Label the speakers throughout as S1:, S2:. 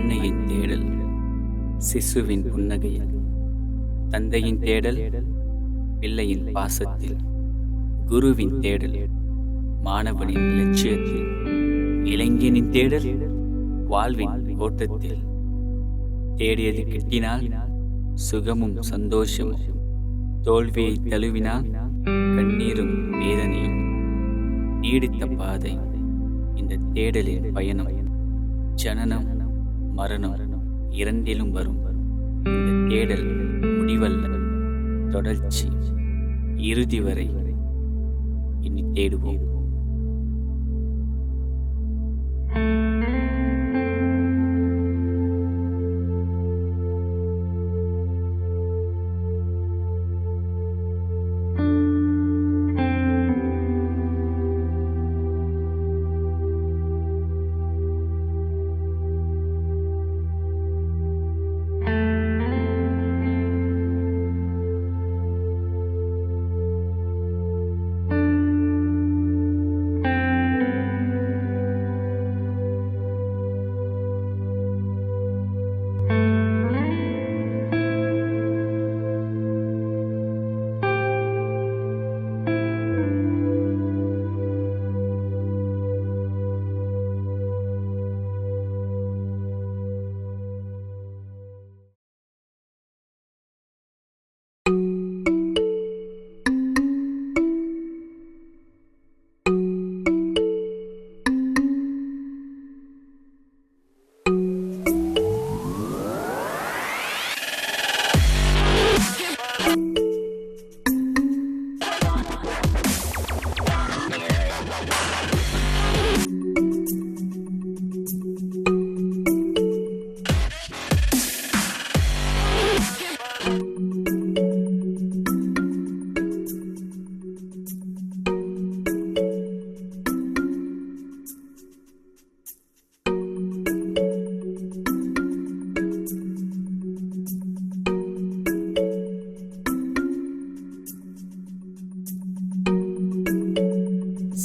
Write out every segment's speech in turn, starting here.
S1: அன்னையின் தேடல் சிசுவின் புன்னகையில், தந்தையின் தேடல் பிள்ளையின் பாசத்தில், குருவின் தேடல் மாணவனின் லட்சியத்தில், இளைஞனின் தேடல் வாழ்வின் ஓட்டத்தில். தேடியது கிட்டினால் சுகமும் சந்தோஷமும், தோல்வியை தழுவினால் கண்ணீரும் வேதனையும். நீடித்த பாதை இந்த தேடலின் பயணம். ஜனனம் மரணம் இரண்டிலும் வரும் இந்த தேடல் முடிவல்ல, தொடர்ச்சி. இறுதி வரை இனி தேடுவோம்.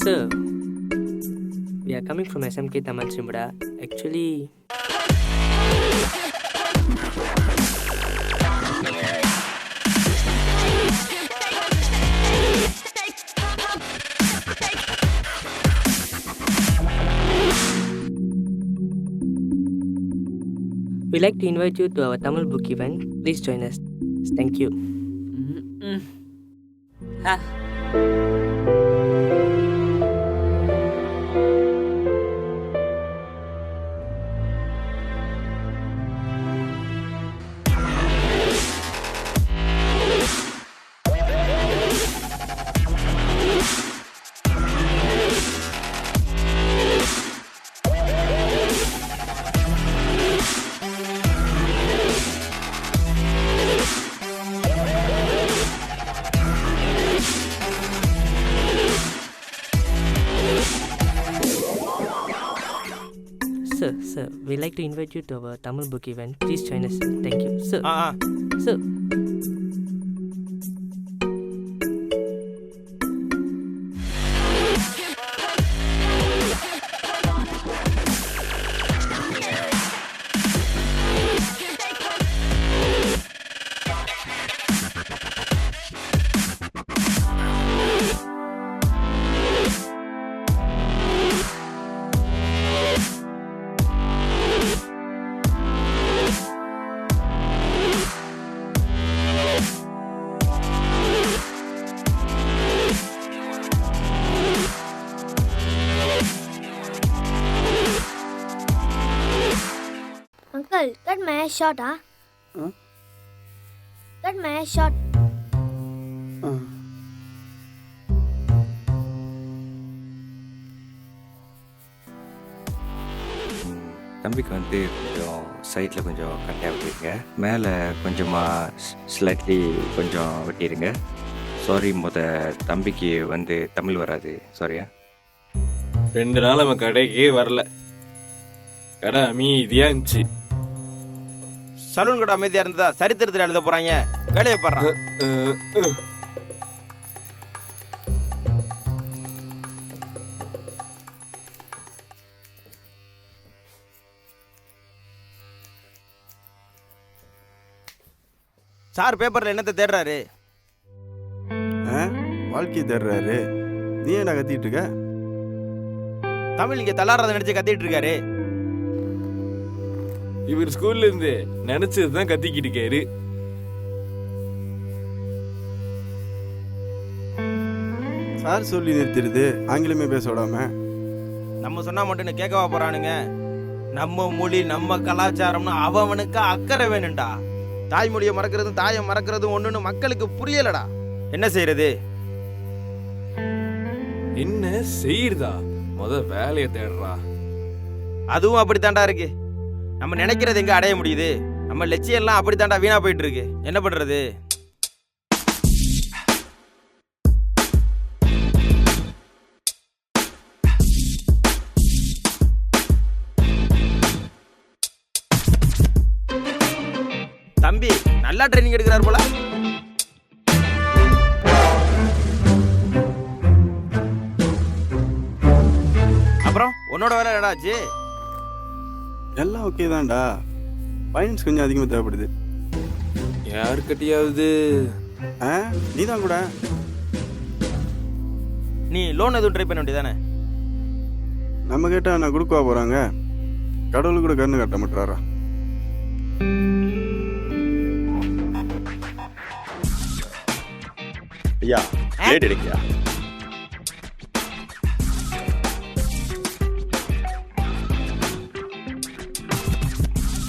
S2: Sir, we are coming from SMK Tamil Simbuda. Actually, we like to invite you to our Tamil book event. Please join us. Thank you.
S1: Ha.
S2: Sir, we like to invite you to our Tamil book event. Please join us, sir. Thank you. Sir. Sir.
S3: Uncle, cut my hair short, huh? Cut my hair short.
S4: தம்பிக்கு வந்து கொஞ்சம் சைடில் கொஞ்சம் கட்டையாக வெட்டிடுங்க, மேலே கொஞ்சமாக slightly கொஞ்சம் வெட்டிடுங்க. Sorry, தம்பிக்கு வந்து தமிழ் வராது, சாரியா.
S5: 2 நாள் அவன் கடைக்கே வரல. கடை அமைதியா இருந்துச்சு.
S6: சலூன் கடை அமைதியா இருந்ததா சரித்திரத்தில் எழுத போறாங்க. வேலையை பாடுறான். சார் பேப்பரில் என்னத்தை தேடுறாரு?
S7: வாழ்க்கையை தேடுறாரு. நீ என்ன கத்திட்டு இருக்க?
S6: தமிழ் இங்கே தள்ளாடுறத நினைச்சு கத்திட்டு இருக்காரு.
S5: இவர் ஸ்கூல்ல இருந்து நினைச்சதுதான் கத்திக்கிட்டு இருக்காரு.
S7: சார் சொல்லி நிறுத்திடுது, ஆங்கிலமே பேச விடாம.
S6: நம்ம சொன்னா மட்டும் கேட்கவா போறானுங்க? நம்ம மொழி நம்ம கலாச்சாரம்னு அவனுக்கு அக்கறை வேணும்டா. தாய்மொழியை மறக்கிறதும் தாயை மறக்கிறதும் ஒண்ணுன்னு மக்களுக்கு புரியலடா. என்ன செய்யறது?
S5: என்ன செய்யறதா? வேலையை தேடுறா.
S6: அதுவும் அப்படித்தாண்டா இருக்கு. நம்ம நினைக்கிறது எங்க அடைய முடியுது? நம்ம லட்சியம் எல்லாம் அப்படித்தாண்டா வீணா போயிட்டு இருக்கு. என்ன பண்றது? தம்பி நல்லா ட்ரைனிங் எடுக்கிறார் போல. அப்புறம் உன்னோட வேலை என்னடாச்சு?
S7: எல்லாம் ஓகே தான்டா. ஃபைனான்ஸ் கொஞ்சம் அதிகமாக தேவைப்படுது.
S5: யாருக்கிட்டையாவது
S7: நீ தான் கூட.
S6: நீ லோன் எதுவும் ட்ரை பண்ண வேண்டியதானே?
S7: நம்ம கேட்டால் நான் கொடுக்கவா போகிறாங்க? கடவுள் கூட கண்ணு கட்ட மாட்டாரா?
S8: ஐயா லேட் எடுக்கியா?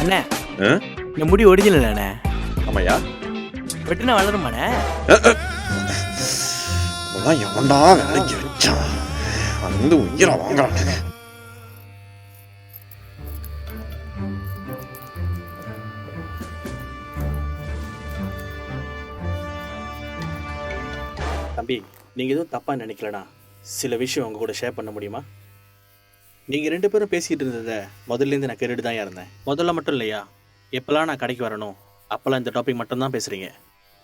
S2: அண்ணே இந்த முடி ஒரிஜினல் அண்ணே.
S8: ஆமாய்யா.
S2: வெட்டினா வளருமாண்ணே?
S8: எவன்டா வேலைக்கு வச்சான் வந்து உயிரை வாங்குறானுங்க.
S9: தம்பி, நீங்கள் எதுவும் தப்பாக நினைக்கலனா சில விஷயம் உங்கள் கூட ஷேர் பண்ண முடியுமா? நீங்கள் 2 பேரும் பேசிகிட்டு இருந்ததை முதல்லேருந்து நான் கேட்டுட்டு தான் இருந்தேன். முதல்ல மட்டும் இல்லையா, எப்போல்லாம் நான் கடைக்கு வரணும் அப்போல்லாம் இந்த டாபிக் மட்டும்தான் பேசுகிறீங்க.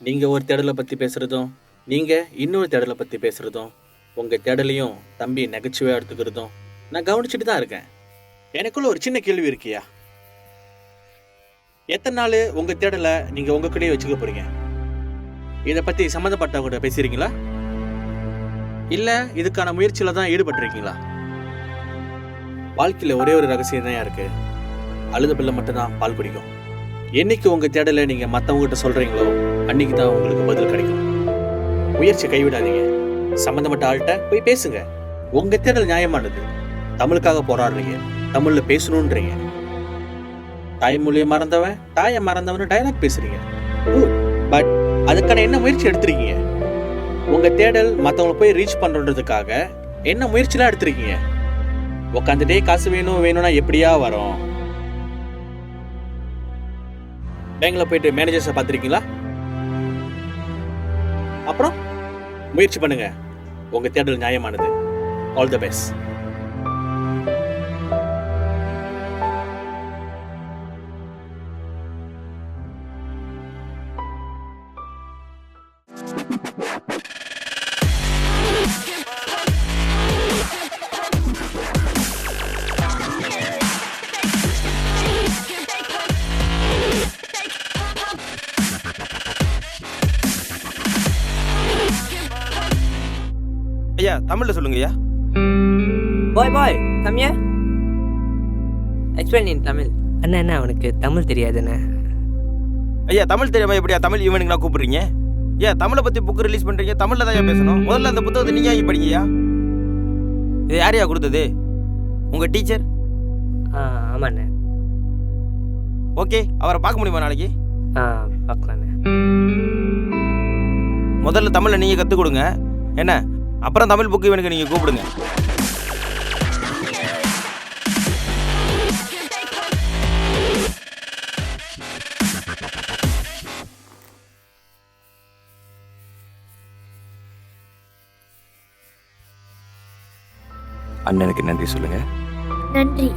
S9: நீங்கள் ஒரு தேடலை பற்றி பேசுகிறதும் நீங்கள் இன்னொரு தேடலை பற்றி பேசுகிறதும் உங்கள் தேடலையும் தம்பி நகைச்சுவையாக எடுத்துக்கிறதும் நான் கவனிச்சுட்டு தான் இருக்கேன். எனக்குள்ள ஒரு சின்ன கேள்வி இருக்கியா? எத்தனை நாள் உங்கள் தேடலை நீங்கள் உங்கள் கூடயே வச்சுக்க போகிறீங்க? இதை பற்றி சம்மந்தப்பட்டவங்க கூட பேசுகிறீங்களா? இல்லை இதுக்கான முயற்சியில் தான் ஈடுபட்டிருக்கீங்களா? வாழ்க்கையில் ஒரே ஒரு ரகசியம் தான் இருக்கு. அழுத பிள்ளை மட்டும்தான் பால் குடிக்கும். என்னைக்கு உங்கள் தேடலை நீங்கள் மற்றவங்ககிட்ட சொல்கிறீங்களோ அன்னைக்கு தான் உங்களுக்கு பதில் கிடைக்கும். முயற்சி கைவிடாதீங்க. சம்மந்தப்பட்ட ஆள்கிட்ட போய் பேசுங்க. உங்கள் தேடல் நியாயமானது. தமிழுக்காக போராடுறீங்க, தமிழில் பேசணுன்றீங்க. தாய்மொழியை மறந்தவன் தாயை மறந்தவன் டயலாக் பேசுறீங்க. பட் அதுக்கான என்ன முயற்சி எடுத்திருக்கீங்க? உங்க தேடல் மற்றவங்களை போய் ரீச் பண்றதுக்காக என்ன முயற்சிலாம் எடுத்திருக்கீங்க? உட்காந்துட்டே காசு வேணும்னா எப்படியா வரும்? பேங்க்ல போயிட்டு மேனேஜர்ஸை பார்த்துருக்கீங்களா? அப்புறம் முயற்சி பண்ணுங்க. உங்க தேடல் நியாயமானது. All the best.
S6: ஐயா தமிழ்ல சொல்லுங்க ஐயா.
S2: பாய் come here. Explain in Tamil. அண்ணா அவனுக்கு தமிழ் தெரியாதுண்ணே.
S6: ஐயா தமிழ் தெரியாம எப்படியா தமிழ் ஈவெனிங்லாம் கூப்பிடுறீங்க? ஐயா தமிழை பத்தி புக் ரிலீஸ் பண்றீங்க, தமிழ்ல தான் பேசணும். முதல்ல அந்த புத்தகத்தை நீங்க ஏன் படிங்கய்யா? இது யாரையா கொடுத்தது? உங்க டீச்சர்?
S2: ஆமாண்ணே.
S6: ஓகே, அவரை பார்க்க முடியுமா நாளைக்கு?
S2: பார்க்கலாண்ணே.
S6: முதல்ல தமிழ்ல நீங்க கற்றுக் கொடுங்க என்ன, அப்புறம் தமிழ் புக்கு இவனுக்கு நீங்க கூப்பிடுங்க.
S4: அண்ணனுக்கு நன்றி சொல்லுங்க.
S3: நன்றி.